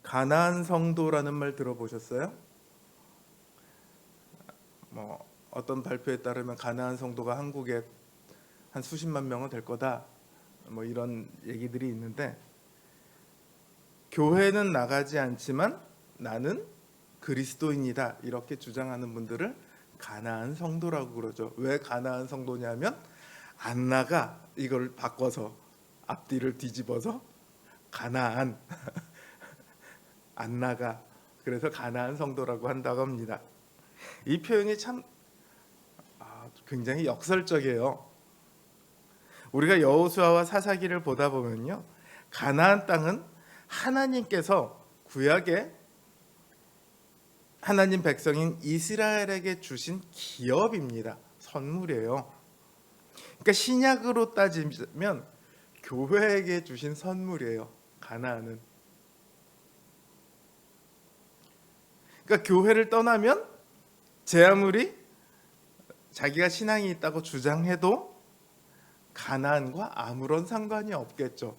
가나안 성도라는 말 들어보셨어요? 어떤 발표에 따르면 가나안 성도가 한국에 한 수십만 명은 될 거다. 이런 얘기들이 있는데, 교회는 나가지 않지만 나는 그리스도인이다 이렇게 주장하는 분들을 가나안 성도라고 그러죠. 왜 가나안 성도냐면 안 나가, 이걸 바꿔서 앞뒤를 뒤집어서 가나안 안 나가, 그래서 가나안 성도라고 한다고 합니다. 이 표현이 참 굉장히 역설적이에요. 우리가 여호수아와 사사기를 보다 보면요, 가나안 땅은 하나님께서 구약에 하나님 백성인 이스라엘에게 주신 기업입니다. 선물이에요. 그러니까 신약으로 따지면 교회에게 주신 선물이에요. 가나안은. 그러니까 교회를 떠나면 제 아무리 자기가 신앙이 있다고 주장해도 가나안과 아무런 상관이 없겠죠.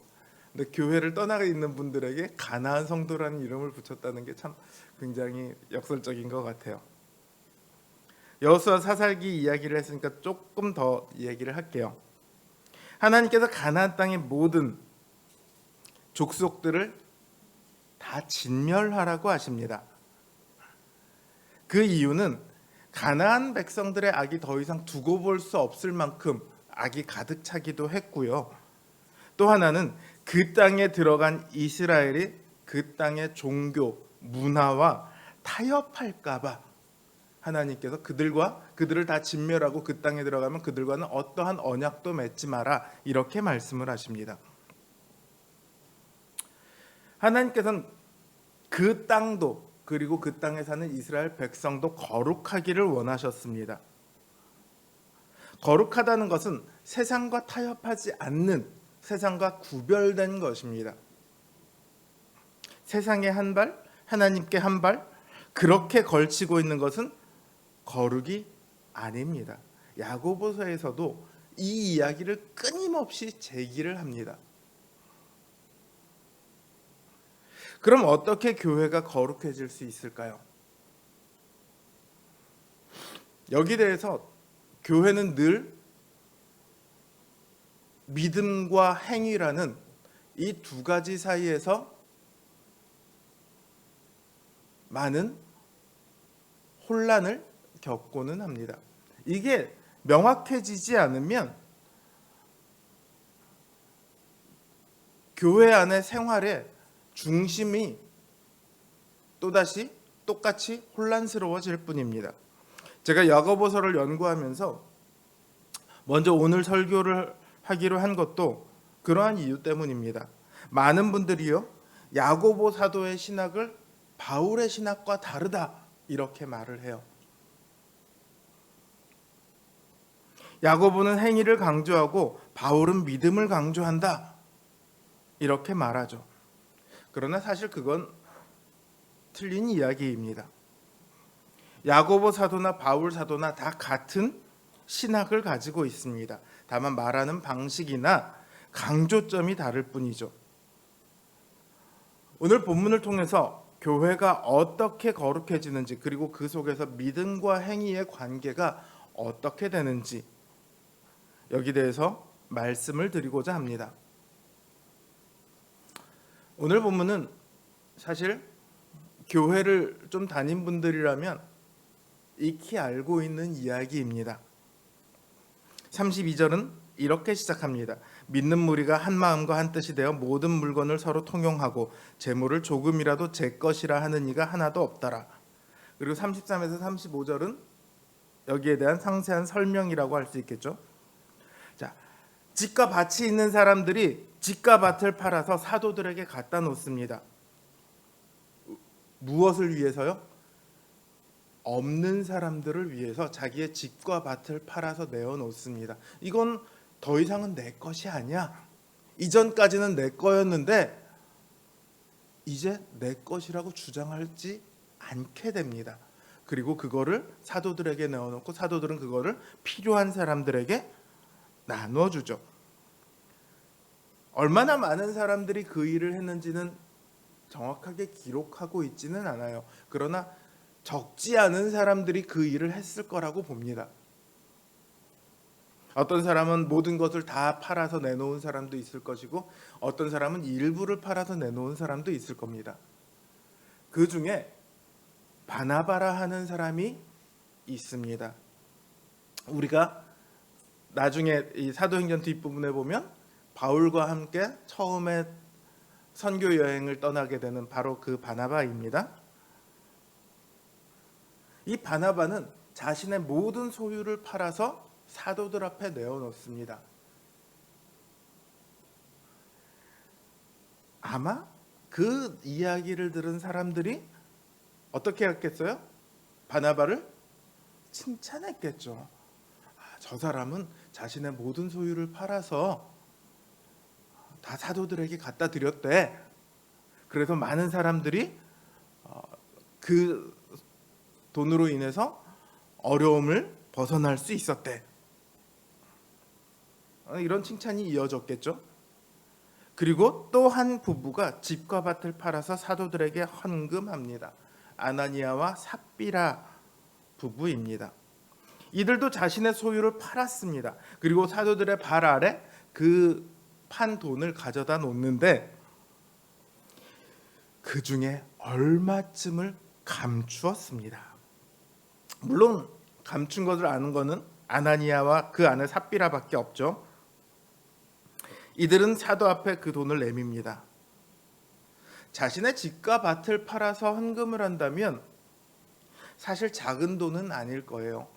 근데 교회를 떠나가 있는 분들에게 가나안 성도라는 이름을 붙였다는 게 참 굉장히 역설적인 것 같아요. 여호수아 사사기 이야기를 했으니까 조금 더 얘기를 할게요. 하나님께서 가나안 땅의 모든 족속들을 다 진멸하라고 하십니다. 그 이유는 가나안 백성들의 악이 더 이상 두고 볼 수 없을 만큼 악이 가득 차기도 했고요. 또 하나는 그 땅에 들어간 이스라엘이 그 땅의 종교, 문화와 타협할까 봐 하나님께서 그들을 다 진멸하고 그 땅에 들어가면 그들과는 어떠한 언약도 맺지 마라 이렇게 말씀을 하십니다. 하나님께서는 그 땅도 그리고 그 땅에 사는 이스라엘 백성도 거룩하기를 원하셨습니다. 거룩하다는 것은 세상과 타협하지 않는, 세상과 구별된 것입니다. 세상에 한 발, 하나님께 한 발, 그렇게 걸치고 있는 것은 거룩이 아닙니다. 야고보서에서도 이 이야기를 끊임없이 제기를 합니다. 그럼 어떻게 교회가 거룩해질 수 있을까요? 여기 대해서 교회는 늘 믿음과 행위라는 이 두 가지 사이에서 많은 혼란을 겪고는 합니다. 이게 명확해지지 않으면 교회 안의 생활의 중심이 또다시 똑같이 혼란스러워질 뿐입니다. 제가 야고보서를 연구하면서 먼저 오늘 설교를 하기로 한 것도 그러한 이유 때문입니다. 많은 분들이요, 야고보 사도의 신학을 바울의 신학과 다르다 이렇게 말을 해요. 야고보는 행위를 강조하고 바울은 믿음을 강조한다 이렇게 말하죠. 그러나 사실 그건 틀린 이야기입니다. 야고보 사도나 바울 사도나 다 같은 신학을 가지고 있습니다. 다만 말하는 방식이나 강조점이 다를 뿐이죠. 오늘 본문을 통해서 교회가 어떻게 거룩해지는지, 그리고 그 속에서 믿음과 행위의 관계가 어떻게 되는지 여기 대해서 말씀을 드리고자 합니다. 오늘 본문은 사실 교회를 좀 다닌 분들이라면 익히 알고 있는 이야기입니다. 32절은 이렇게 시작합니다. 믿는 무리가 한 마음과 한 뜻이 되어 모든 물건을 서로 통용하고 재물을 조금이라도 제 것이라 하는 이가 하나도 없더라. 그리고 33에서 35절은 여기에 대한 상세한 설명이라고 할 수 있겠죠. 자, 집과 밭이 있는 사람들이 집과 밭을 팔아서 사도들에게 갖다 놓습니다. 무엇을 위해서요? 없는 사람들을 위해서 자기의 집과 밭을 팔아서 내어놓습니다. 이건 더 이상은 내 것이 아니야. 이전까지는 내 거였는데 이제 내 것이라고 주장하지 않게 됩니다. 그리고 그거를 사도들에게 내어놓고 사도들은 그거를 필요한 사람들에게 나눠주죠. 얼마나 많은 사람들이 그 일을 했는지는 정확하게 기록하고 있지는 않아요. 그러나 적지 않은 사람들이 그 일을 했을 거라고 봅니다. 어떤 사람은 모든 것을 다 팔아서 내놓은 사람도 있을 것이고, 어떤 사람은 일부를 팔아서 내놓은 사람도 있을 겁니다. 그 중에 바나바라 하는 사람이 있습니다. 우리가 나중에 이 사도행전 뒷부분에 보면 바울과 함께 처음에 선교 여행을 떠나게 되는 바로 그 바나바입니다. 이 바나바는 자신의 모든 소유를 팔아서 사도들 앞에 내어놓습니다. 아마 그 이야기를 들은 사람들이 어떻게 했겠어요? 바나바를 칭찬했겠죠. 저 사람은 자신의 모든 소유를 팔아서 다 사도들에게 갖다 드렸대. 그래서 많은 사람들이 그 돈으로 인해서 어려움을 벗어날 수 있었대. 이런 칭찬이 이어졌겠죠. 그리고 또 한 부부가 집과 밭을 팔아서 사도들에게 헌금합니다. 아나니아와 삽비라 부부입니다. 이들도 자신의 소유를 팔았습니다. 그리고 사도들의 발 아래 그 판 돈을 가져다 놓는데 그 중에 얼마쯤을 감추었습니다. 물론 감춘 것을 아는 것은 아나니아와 그 아내 삽비라밖에 없죠. 이들은 사도 앞에 그 돈을 내밉니다. 자신의 집과 밭을 팔아서 헌금을 한다면 사실 작은 돈은 아닐 거예요.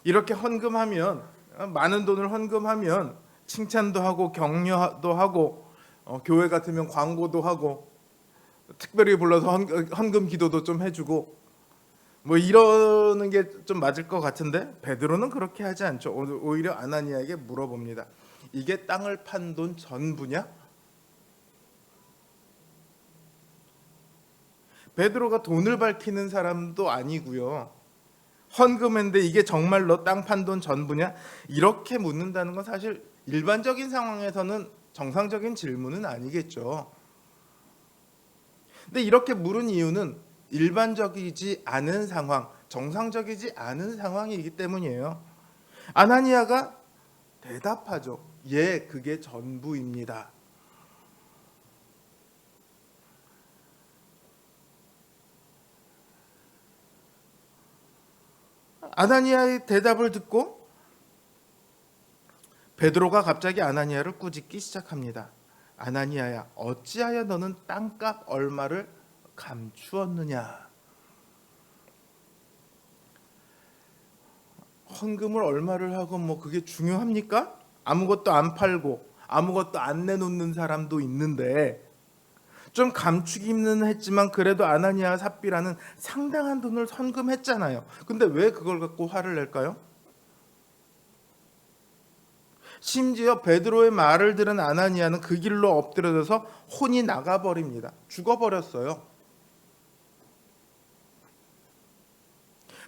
이렇게 헌금하면, 많은 돈을 헌금하면 칭찬도 하고 격려도 하고, 교회 같으면 광고도 하고, 특별히 불러서 헌금 기도도 좀 해주고, 뭐 이러는 게 좀 맞을 것 같은데 베드로는 그렇게 하지 않죠. 오히려 아나니아에게 물어봅니다. 이게 땅을 판 돈 전부냐? 베드로가 돈을 밝히는 사람도 아니고요. 헌금했는데 이게 정말로 땅 판 돈 전부냐? 이렇게 묻는다는 건 사실 일반적인 상황에서는 정상적인 질문은 아니겠죠. 근데 이렇게 물은 이유는 일반적이지 않은 상황, 정상적이지 않은 상황이기 때문이에요. 아나니아가 대답하죠. 예, 그게 전부입니다. 아나니아의 대답을 듣고 베드로가 갑자기 아나니아를 꾸짖기 시작합니다. 아나니아야, 어찌하여 너는 땅값 얼마를 감추었느냐? 헌금을 얼마를 하고 뭐 그게 중요합니까? 아무것도 안 팔고 아무것도 안 내놓는 사람도 있는데, 좀 감추기는 했지만 그래도 아나니아와 삽비라는 상당한 돈을 헌금했잖아요. 근데 왜 그걸 갖고 화를 낼까요? 심지어 베드로의 말을 들은 아나니아는 그 길로 엎드려져서 혼이 나가버립니다. 죽어버렸어요.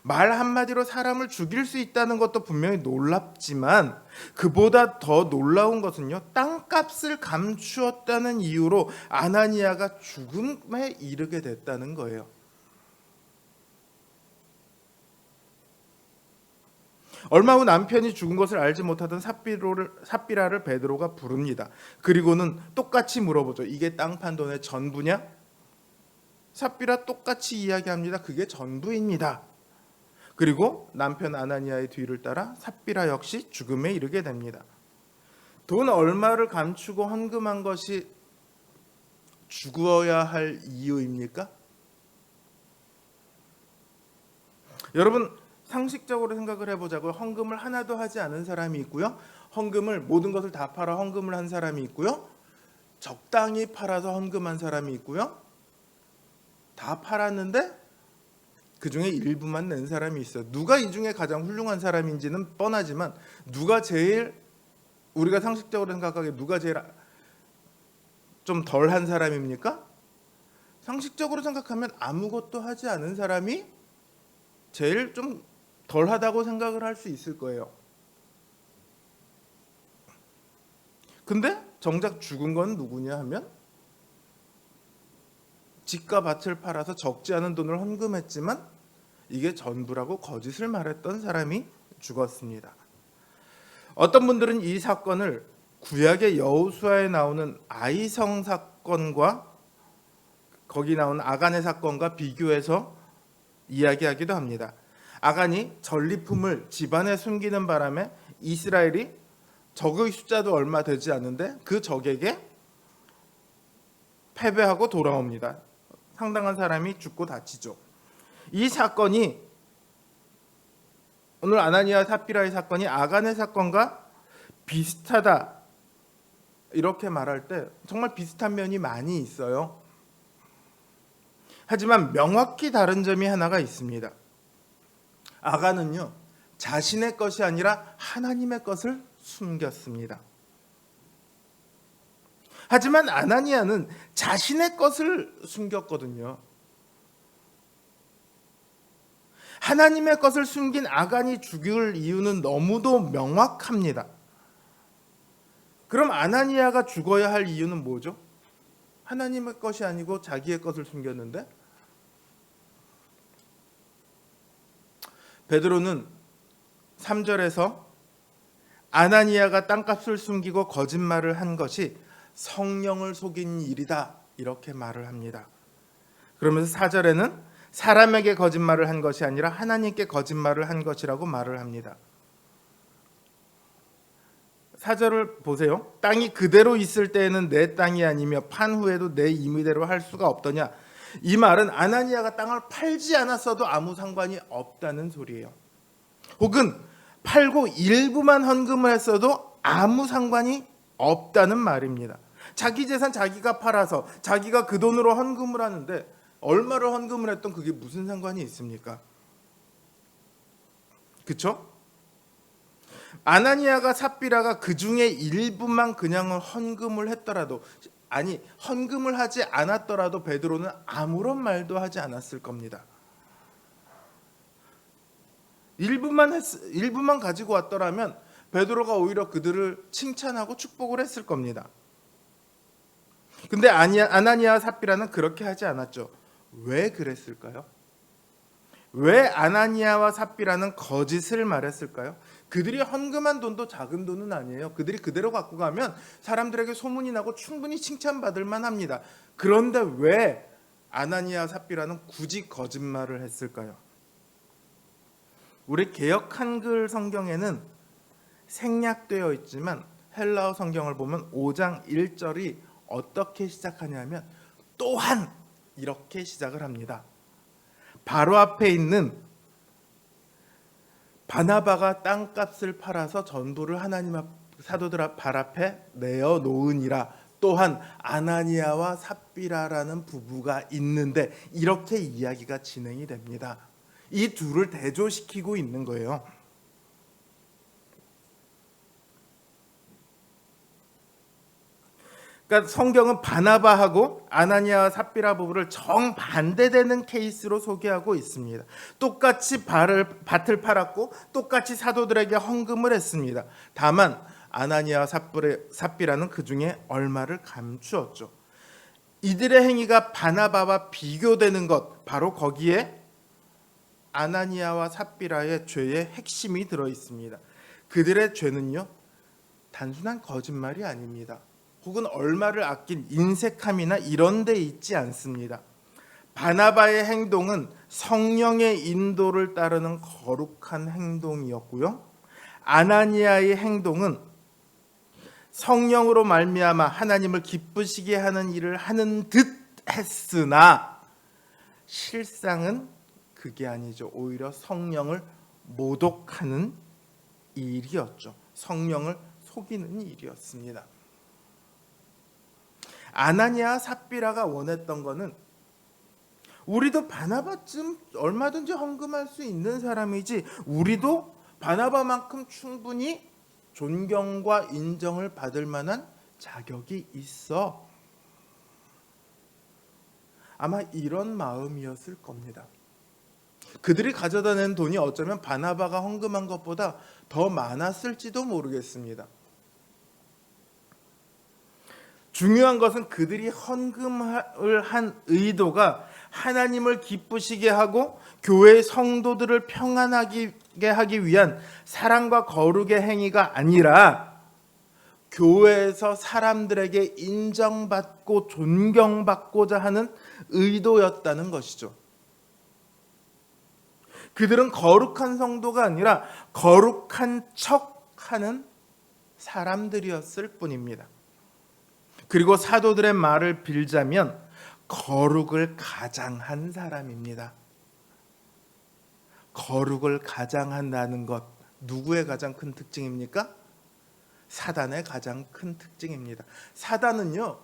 말 한마디로 사람을 죽일 수 있다는 것도 분명히 놀랍지만 그보다 더 놀라운 것은요, 땅값을 감추었다는 이유로 아나니아가 죽음에 이르게 됐다는 거예요. 얼마 후 남편이 죽은 것을 알지 못하던 삽비라를 베드로가 부릅니다. 그리고는 똑같이 물어보죠. 이게 땅 판 돈의 전부냐? 삽비라 똑같이 이야기합니다. 그게 전부입니다. 그리고 남편 아나니아의 뒤를 따라 삽비라 역시 죽음에 이르게 됩니다. 돈 얼마를 감추고 헌금한 것이 죽어야 할 이유입니까? 여러분, 상식적으로 생각을 해보자고요. 헌금을 하나도 하지 않은 사람이 있고요. 헌금을 모든 것을 다 팔아 헌금을 한 사람이 있고요. 적당히 팔아서 헌금한 사람이 있고요. 다 팔았는데 그 중에 일부만 낸 사람이 있어요. 누가 이 중에 가장 훌륭한 사람인지는 뻔하지만 누가 제일, 우리가 상식적으로 생각하기에 누가 제일 좀 덜한 사람입니까? 상식적으로 생각하면 아무것도 하지 않은 사람이 제일 좀 덜하다고 생각을 할 수 있을 거예요. 근데 정작 죽은 건 누구냐 하면 집과 밭을 팔아서 적지 않은 돈을 헌금했지만 이게 전부라고 거짓을 말했던 사람이 죽었습니다. 어떤 분들은 이 사건을 구약의 여호수아에 나오는 아이성 사건과 거기 나온 아간의 사건과 비교해서 이야기하기도 합니다. 아간이 전리품을 집안에 숨기는 바람에 이스라엘이 적의 숫자도 얼마 되지 않는데 그 적에게 패배하고 돌아옵니다. 상당한 사람이 죽고 다치죠. 이 사건이 오늘 아나니아 삽비라의 사건이 아간의 사건과 비슷하다 이렇게 말할 때 정말 비슷한 면이 많이 있어요. 하지만 명확히 다른 점이 하나가 있습니다. 아간은요, 자신의 것이 아니라 하나님의 것을 숨겼습니다. 하지만 아나니아는 자신의 것을 숨겼거든요. 하나님의 것을 숨긴 아간이 죽을 이유는 너무도 명확합니다. 그럼 아나니아가 죽어야 할 이유는 뭐죠? 하나님의 것이 아니고 자기의 것을 숨겼는데? 베드로는 3절에서 아나니아가 땅값을 숨기고 거짓말을 한 것이 성령을 속인 일이다 이렇게 말을 합니다. 그러면서 4절에는 사람에게 거짓말을 한 것이 아니라 하나님께 거짓말을 한 것이라고 말을 합니다. 4절을 보세요. 땅이 그대로 있을 때에는 내 땅이 아니며 판 후에도 내 임의대로 할 수가 없더냐. 이 말은 아나니아가 땅을 팔지 않았어도 아무 상관이 없다는 소리예요. 혹은 팔고 일부만 헌금을 했어도 아무 상관이 없다는 말입니다. 자기 재산 자기가 팔아서 자기가 그 돈으로 헌금을 하는데 얼마를 헌금을 했던 그게 무슨 상관이 있습니까? 그렇죠? 아나니아가 삽비라가 그 중에 일부만 그냥 헌금을 했더라도 아니 헌금을 하지 않았더라도 베드로는 아무런 말도 하지 않았을 겁니다. 일부만 가지고 왔더라면 베드로가 오히려 그들을 칭찬하고 축복을 했을 겁니다. 근데 아나니아와 삽비라는 그렇게 하지 않았죠. 왜 그랬을까요? 왜 아나니아와 삽비라는 거짓을 말했을까요? 그들이 헌금한 돈도 작은 돈은 아니에요. 그들이 그대로 갖고 가면 사람들에게 소문이 나고 충분히 칭찬받을 만합니다. 그런데 왜 아나니아와 삽비라는 굳이 거짓말을 했을까요? 우리 개역 한글 성경에는 생략되어 있지만 헬라어 성경을 보면 5장 1절이 어떻게 시작하냐면 또한 이렇게 시작을 합니다. 바로 앞에 있는 바나바가 땅값을 팔아서 전부를 하나님 사도들 발 앞에 내어 놓으니라. 또한 아나니아와 삽비라라는 부부가 있는데 이렇게 이야기가 진행이 됩니다. 이 둘을 대조시키고 있는 거예요. 그러니까 성경은 바나바하고 아나니아와 삽비라 부부를 정반대되는 케이스로 소개하고 있습니다. 똑같이 밭을 팔았고 똑같이 사도들에게 헌금을 했습니다. 다만 아나니아와 삽비라는 그 중에 얼마를 감추었죠. 이들의 행위가 바나바와 비교되는 것, 바로 거기에 아나니아와 삽비라의 죄의 핵심이 들어 있습니다. 그들의 죄는요, 단순한 거짓말이 아닙니다. 혹은 얼마를 아낀 인색함이나 이런 데 있지 않습니다. 바나바의 행동은 성령의 인도를 따르는 거룩한 행동이었고요. 아나니아의 행동은 성령으로 말미암아 하나님을 기쁘시게 하는 일을 하는 듯 했으나 실상은 그게 아니죠. 오히려 성령을 모독하는 일이었죠. 성령을 속이는 일이었습니다. 아나니아 삽비라가 원했던 거는 우리도 바나바쯤 얼마든지 헌금할 수 있는 사람이지 우리도 바나바만큼 충분히 존경과 인정을 받을 만한 자격이 있어. 아마 이런 마음이었을 겁니다. 그들이 가져다 낸 돈이 어쩌면 바나바가 헌금한 것보다 더 많았을지도 모르겠습니다. 중요한 것은 그들이 헌금을 한 의도가 하나님을 기쁘시게 하고 교회의 성도들을 평안하게 하기 위한 사랑과 거룩의 행위가 아니라 교회에서 사람들에게 인정받고 존경받고자 하는 의도였다는 것이죠. 그들은 거룩한 성도가 아니라 거룩한 척하는 사람들이었을 뿐입니다. 그리고 사도들의 말을 빌자면 거룩을 가장한 사람입니다. 거룩을 가장한다는 것, 누구의 가장 큰 특징입니까? 사단의 가장 큰 특징입니다. 사단은요,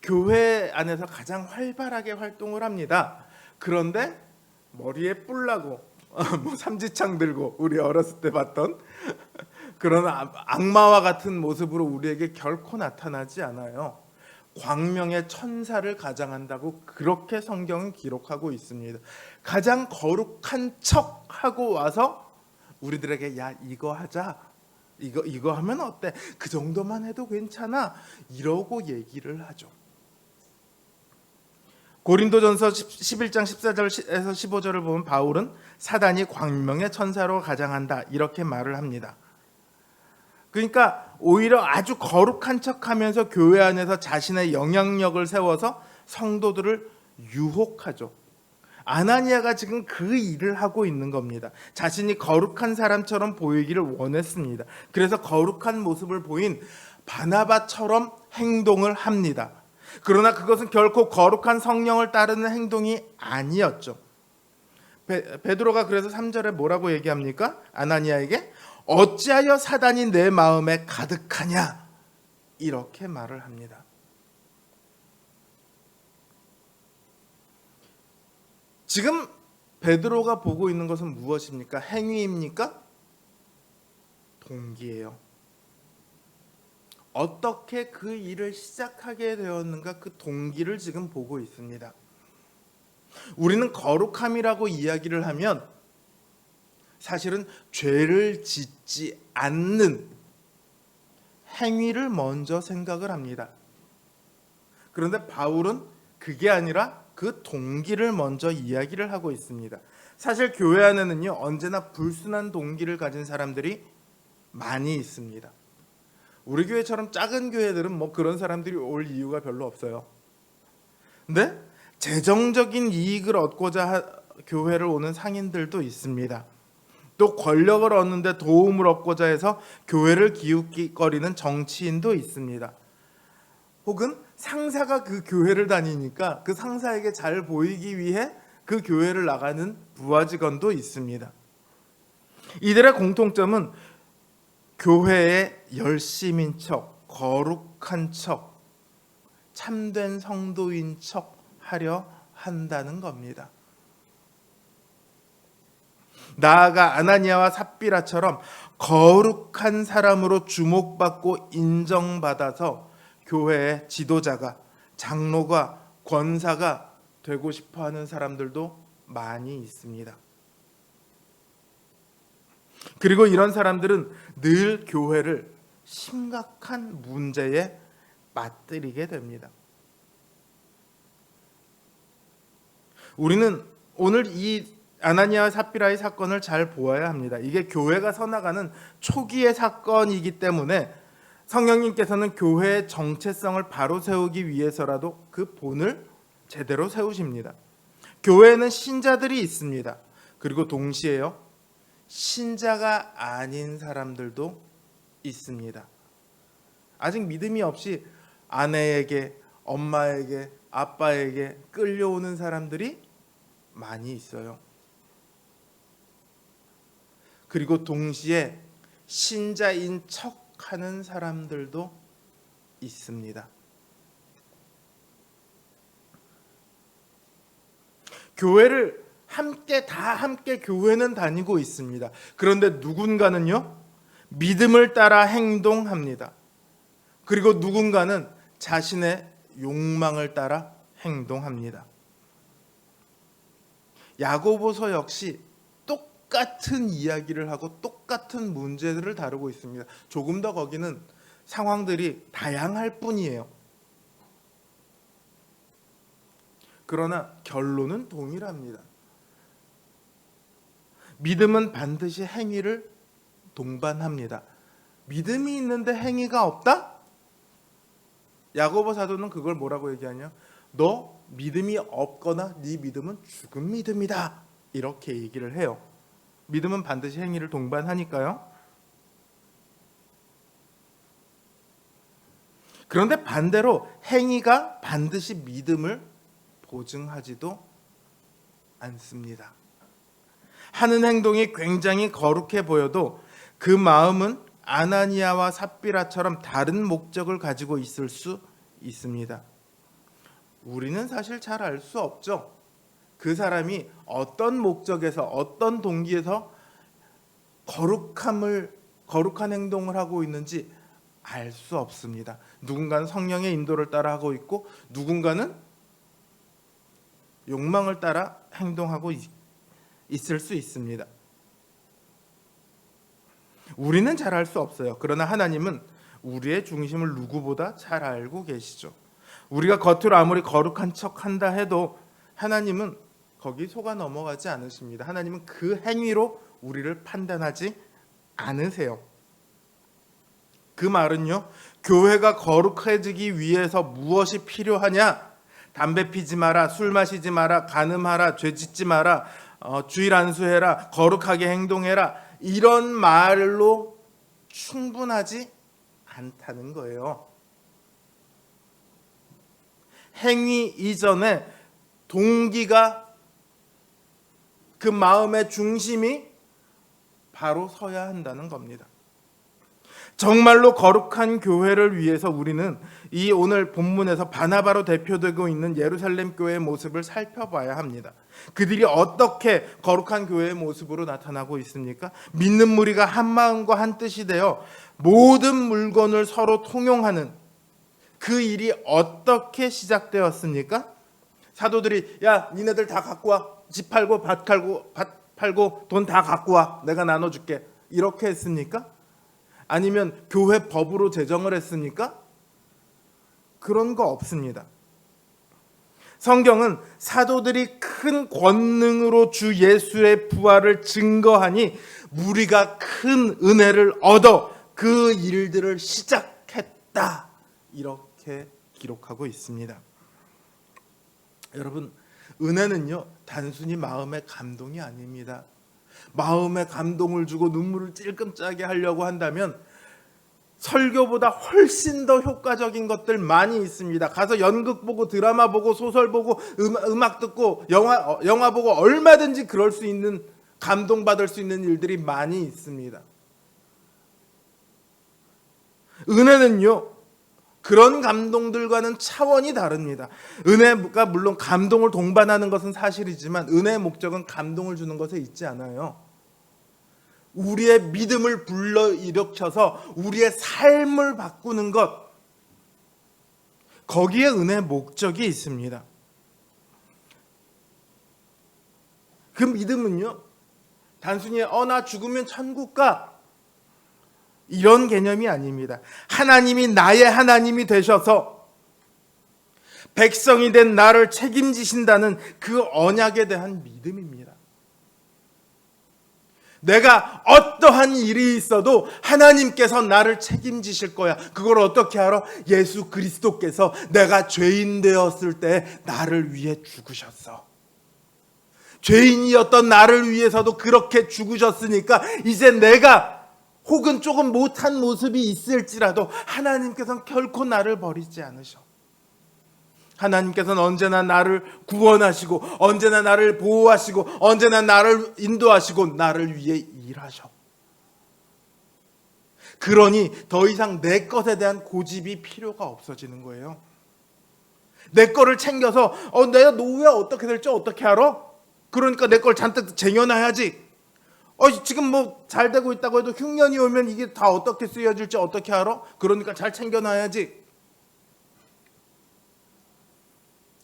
교회 안에서 가장 활발하게 활동을 합니다. 그런데 머리에 뿔나고 뭐 삼지창 들고 우리 어렸을 때 봤던 그런 악마와 같은 모습으로 우리에게 결코 나타나지 않아요. 광명의 천사를 가장한다고 그렇게 성경은 기록하고 있습니다. 가장 거룩한 척하고 와서 우리들에게 야 이거 하자, 이거 하면 어때? 그 정도만 해도 괜찮아, 이러고 얘기를 하죠. 고린도전서 11장 14절에서 15절을 보면 바울은 사단이 광명의 천사로 가장한다 이렇게 말을 합니다. 그러니까 오히려 아주 거룩한 척하면서 교회 안에서 자신의 영향력을 세워서 성도들을 유혹하죠. 아나니아가 지금 그 일을 하고 있는 겁니다. 자신이 거룩한 사람처럼 보이기를 원했습니다. 그래서 거룩한 모습을 보인 바나바처럼 행동을 합니다. 그러나 그것은 결코 거룩한 성령을 따르는 행동이 아니었죠. 베드로가 그래서 3절에 뭐라고 얘기합니까? 아나니아에게 어찌하여 사단이 내 마음에 가득하냐 이렇게 말을 합니다. 지금 베드로가 보고 있는 것은 무엇입니까? 행위입니까? 동기예요. 어떻게 그 일을 시작하게 되었는가, 그 동기를 지금 보고 있습니다. 우리는 거룩함이라고 이야기를 하면 사실은 죄를 짓지 않는 행위를 먼저 생각을 합니다. 그런데 바울은 그게 아니라 그 동기를 먼저 이야기를 하고 있습니다. 사실 교회 안에는요, 언제나 불순한 동기를 가진 사람들이 많이 있습니다. 우리 교회처럼 작은 교회들은 뭐 그런 사람들이 올 이유가 별로 없어요. 근데 재정적인 이익을 얻고자 교회를 오는 상인들도 있습니다. 또 권력을 얻는데 도움을 얻고자 해서 교회를 기웃거리는 정치인도 있습니다. 혹은 상사가 그 교회를 다니니까 그 상사에게 잘 보이기 위해 그 교회를 나가는 부하 직원도 있습니다. 이들의 공통점은 교회에 열심인 척, 거룩한 척, 참된 성도인 척 하려 한다는 겁니다. 나아가 아나니아와 삽비라처럼 거룩한 사람으로 주목받고 인정받아서 교회의 지도자가, 장로가, 권사가 되고 싶어하는 사람들도 많이 있습니다. 그리고 이런 사람들은 늘 교회를 심각한 문제에 빠뜨리게 됩니다. 우리는 오늘 이 아나니아와 삽비라의 사건을 잘 보아야 합니다. 이게 교회가 서나가는 초기의 사건이기 때문에 성령님께서는 교회의 정체성을 바로 세우기 위해서라도 그 본을 제대로 세우십니다. 교회에는 신자들이 있습니다. 그리고 동시에요, 신자가 아닌 사람들도 있습니다. 아직 믿음이 없이 아내에게, 엄마에게, 아빠에게 끌려오는 사람들이 많이 있어요. 그리고 동시에 신자인 척하는 사람들도 있습니다. 교회를 다 함께 교회는 다니고 있습니다. 그런데 누군가는요, 믿음을 따라 행동합니다. 그리고 누군가는 자신의 욕망을 따라 행동합니다. 야고보서 역시 똑같은 이야기를 하고 똑같은 문제들을 다루고 있습니다. 조금 더 거기는 상황들이 다양할 뿐이에요. 그러나 결론은 동일합니다. 믿음은 반드시 행위를 동반합니다. 믿음이 있는데 행위가 없다? 야고보 사도는 그걸 뭐라고 얘기하냐? 너 믿음이 없거나 네 믿음은 죽은 믿음이다. 이렇게 얘기를 해요. 믿음은 반드시 행위를 동반하니까요. 그런데 반대로 행위가 반드시 믿음을 보증하지도 않습니다. 하는 행동이 굉장히 거룩해 보여도 그 마음은 아나니아와 삽비라처럼 다른 목적을 가지고 있을 수 있습니다. 우리는 사실 잘 알 수 없죠. 그 사람이 어떤 목적에서 어떤 동기에서 거룩한 행동을 하고 있는지 알 수 없습니다. 누군가는 성령의 인도를 따라 하고 있고 누군가는 욕망을 따라 행동하고 있을 수 있습니다. 우리는 잘 알 수 없어요. 그러나 하나님은 우리의 중심을 누구보다 잘 알고 계시죠. 우리가 겉으로 아무리 거룩한 척한다 해도 하나님은 거기 속아 넘어가지 않으십니다. 하나님은 그 행위로 우리를 판단하지 않으세요. 그 말은요, 교회가 거룩해지기 위해서 무엇이 필요하냐? 담배 피지 마라, 술 마시지 마라, 간음하라, 죄 짓지 마라, 주일 안수해라, 거룩하게 행동해라, 이런 말로 충분하지 않다는 거예요. 행위 이전에 동기가, 그 마음의 중심이 바로 서야 한다는 겁니다. 정말로 거룩한 교회를 위해서 우리는 이 오늘 본문에서 바나바로 대표되고 있는 예루살렘 교회의 모습을 살펴봐야 합니다. 그들이 어떻게 거룩한 교회의 모습으로 나타나고 있습니까? 믿는 무리가 한 마음과 한 뜻이 되어 모든 물건을 서로 통용하는 그 일이 어떻게 시작되었습니까? 사도들이 야 니네들 다 갖고 와, 집 팔고 밭 팔고 돈 다 갖고 와, 내가 나눠줄게, 이렇게 했습니까? 아니면 교회 법으로 제정을 했습니까? 그런 거 없습니다. 성경은 사도들이 큰 권능으로 주 예수의 부활을 증거하니 무리가 큰 은혜를 얻어 그 일들을 시작했다, 이렇게 기록하고 있습니다. 여러분, 은혜는요 단순히 마음의 감동이 아닙니다. 마음의 감동을 주고 눈물을 찔끔짜게 하려고 한다면 설교보다 훨씬 더 효과적인 것들 많이 있습니다. 가서 연극 보고 드라마 보고 소설 보고 음악 듣고 영화 보고 얼마든지 그럴 수 있는, 감동받을 수 있는 일들이 많이 있습니다. 은혜는요 그런 감동들과는 차원이 다릅니다. 은혜가 물론 감동을 동반하는 것은 사실이지만 은혜의 목적은 감동을 주는 것에 있지 않아요. 우리의 믿음을 불러일으켜서 우리의 삶을 바꾸는 것, 거기에 은혜의 목적이 있습니다. 그 믿음은요 단순히 나 죽으면 천국 가, 이런 개념이 아닙니다. 하나님이 나의 하나님이 되셔서 백성이 된 나를 책임지신다는 그 언약에 대한 믿음입니다. 내가 어떠한 일이 있어도 하나님께서 나를 책임지실 거야. 그걸 어떻게 알아? 예수 그리스도께서 내가 죄인 되었을 때 나를 위해 죽으셨어. 죄인이었던 나를 위해서도 그렇게 죽으셨으니까 이제 내가 혹은 조금 못한 모습이 있을지라도 하나님께서는 결코 나를 버리지 않으셔. 하나님께서는 언제나 나를 구원하시고 언제나 나를 보호하시고 언제나 나를 인도하시고 나를 위해 일하셔. 그러니 더 이상 내 것에 대한 고집이 필요가 없어지는 거예요. 내 거를 챙겨서 내가 노후에 어떻게 될지 어떻게 알아? 그러니까 내 걸 잔뜩 쟁여놔야지. 지금 뭐 잘 되고 있다고 해도 흉년이 오면 이게 다 어떻게 쓰여질지 어떻게 알아? 그러니까 잘 챙겨놔야지.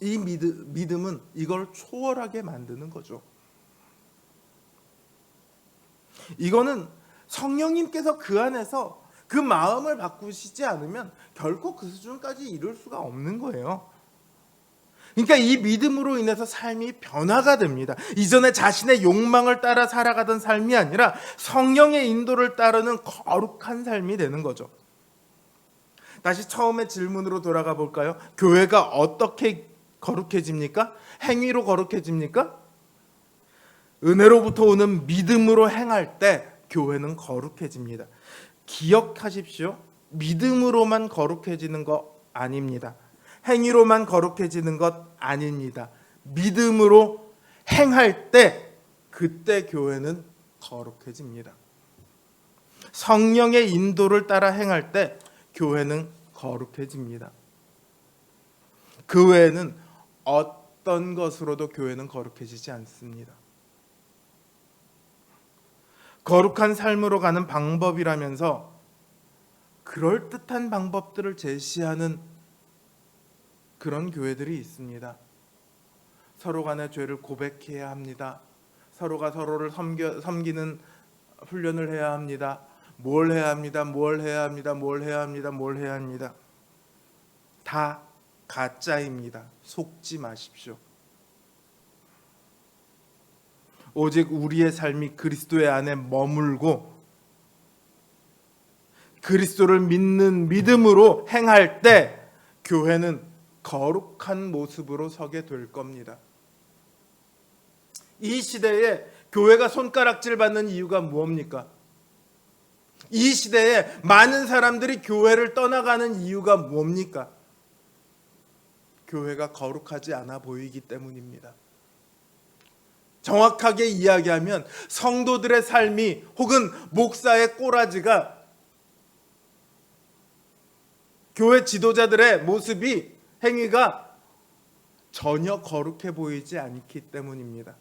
이 믿음은 이걸 초월하게 만드는 거죠. 이거는 성령님께서 그 안에서 그 마음을 바꾸시지 않으면 결코 그 수준까지 이룰 수가 없는 거예요. 그러니까 이 믿음으로 인해서 삶이 변화가 됩니다. 이전에 자신의 욕망을 따라 살아가던 삶이 아니라 성령의 인도를 따르는 거룩한 삶이 되는 거죠. 다시 처음의 질문으로 돌아가 볼까요? 교회가 어떻게 거룩해집니까? 행위로 거룩해집니까? 은혜로부터 오는 믿음으로 행할 때 교회는 거룩해집니다. 기억하십시오. 믿음으로만 거룩해지는 거 아닙니다. 행위로만 거룩해지는 것 아닙니다. 믿음으로 행할 때 그때 교회는 거룩해집니다. 성령의 인도를 따라 행할 때 교회는 거룩해집니다. 그 외에는 어떤 것으로도 교회는 거룩해지지 않습니다. 거룩한 삶으로 가는 방법이라면서 그럴듯한 방법들을 제시하는 그런 교회들이 있습니다. 서로 간의 죄를 고백해야 합니다. 서로가 서로를 섬기는 훈련을 해야 합니다. 뭘 해야 합니다. 뭘 해야 합니다. 뭘 해야 합니다. 뭘 해야 합니다. 다 가짜입니다. 속지 마십시오. 오직 우리의 삶이 그리스도의 안에 머물고 그리스도를 믿는 믿음으로 행할 때 교회는 거룩한 모습으로 서게 될 겁니다. 이 시대에 교회가 손가락질 받는 이유가 무엇입니까? 이 시대에 많은 사람들이 교회를 떠나가는 이유가 뭡니까? 교회가 거룩하지 않아 보이기 때문입니다. 정확하게 이야기하면 성도들의 삶이 혹은 목사의 꼬라지가 교회 지도자들의 모습이 행위가 전혀 거룩해 보이지 않기 때문입니다.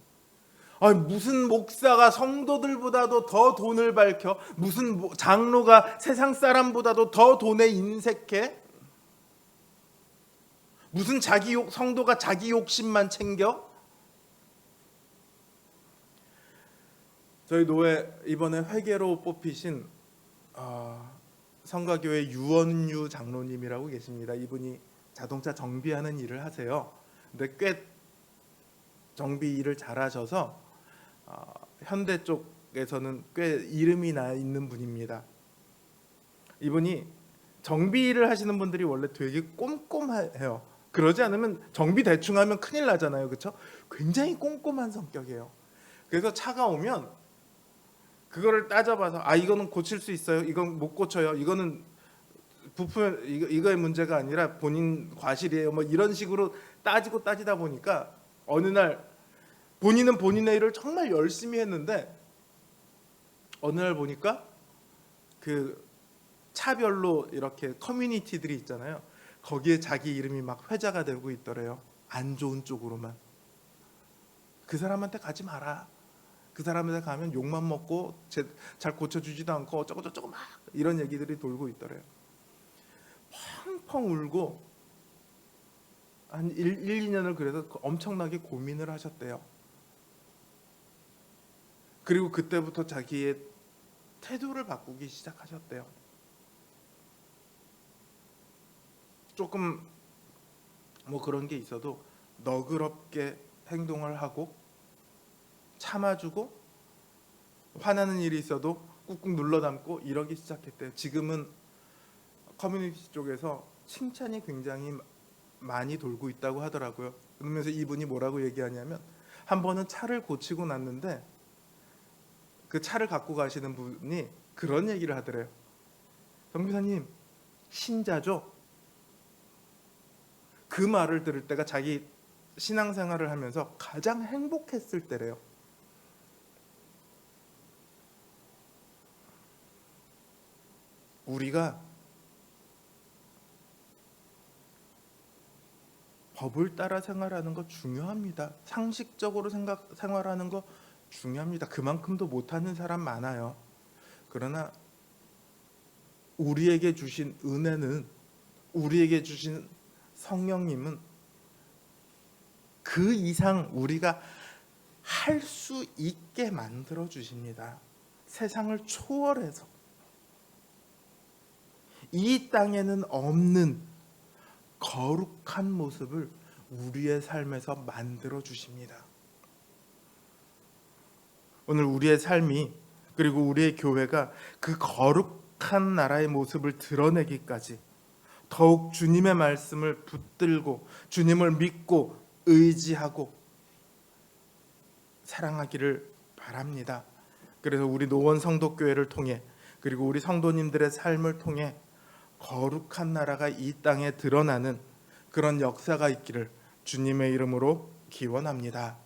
무슨 목사가 성도들보다도 더 돈을 밝혀? 무슨 장로가 세상 사람보다도 더 돈에 인색해? 무슨 성도가 자기 욕심만 챙겨? 저희 노회 이번에 회계로 뽑히신 성가교회 유원유 장로님이라고 계십니다. 이분이 자동차 정비하는 일을 하세요. 근데 꽤 정비 일을 잘하셔서 현대 쪽에서는 꽤 이름이 나 있는 분입니다. 이분이 정비 일을 하시는 분들이 원래 되게 꼼꼼해요. 그러지 않으면 정비 대충 하면 큰일 나잖아요. 그렇죠? 굉장히 꼼꼼한 성격이에요. 그래서 차가 오면 그거를 따져봐서 이거는 고칠 수 있어요. 이건 못 고쳐요. 이거는 부품 이거의 문제가 아니라 본인 과실이에요. 뭐 이런 식으로 따지다 보니까 어느 날 본인은 본인의 일을 정말 열심히 했는데 어느 날 보니까 그 차별로 이렇게 커뮤니티들이 있잖아요. 거기에 자기 이름이 막 회자가 되고 있더래요. 안 좋은 쪽으로만. 그 사람한테 가지 마라. 그 사람한테 가면 욕만 먹고 잘 고쳐주지도 않고 어쩌고 막 이런 얘기들이 돌고 있더래요. 펑펑 울고 한 1-2년을 그래서 엄청나게 고민을 하셨대요. 그리고 그때부터 자기의 태도를 바꾸기 시작하셨대요. 조금 뭐 그런 게 있어도 너그럽게 행동을 하고 참아주고 화나는 일이 있어도 꾹꾹 눌러 담고 이러기 시작했대요. 지금은 커뮤니티 쪽에서 칭찬이 굉장히 많이 돌고 있다고 하더라고요. 그러면서 이분이 뭐라고 얘기하냐면 한 번은 차를 고치고 났는데 그 차를 갖고 가시는 분이 그런 얘기를 하더래요. 정비사님 신자죠? 그 말을 들을 때가 자기 신앙생활을 하면서 가장 행복했을 때래요. 우리가 법을 따라 생활하는 거 중요합니다. 상식적으로 생활하는 거 중요합니다. 그만큼도 못하는 사람 많아요. 그러나 우리에게 주신 은혜는, 우리에게 주신 성령님은 그 이상 우리가 할 수 있게 만들어 주십니다. 세상을 초월해서 이 땅에는 없는 거룩한 모습을 우리의 삶에서 만들어 주십니다. 오늘 우리의 삶이 그리고 우리의 교회가 그 거룩한 나라의 모습을 드러내기까지 더욱 주님의 말씀을 붙들고 주님을 믿고 의지하고 사랑하기를 바랍니다. 그래서 우리 노원 성도교회를 통해 그리고 우리 성도님들의 삶을 통해 거룩한 나라가 이 땅에 드러나는 그런 역사가 있기를 주님의 이름으로 기원합니다.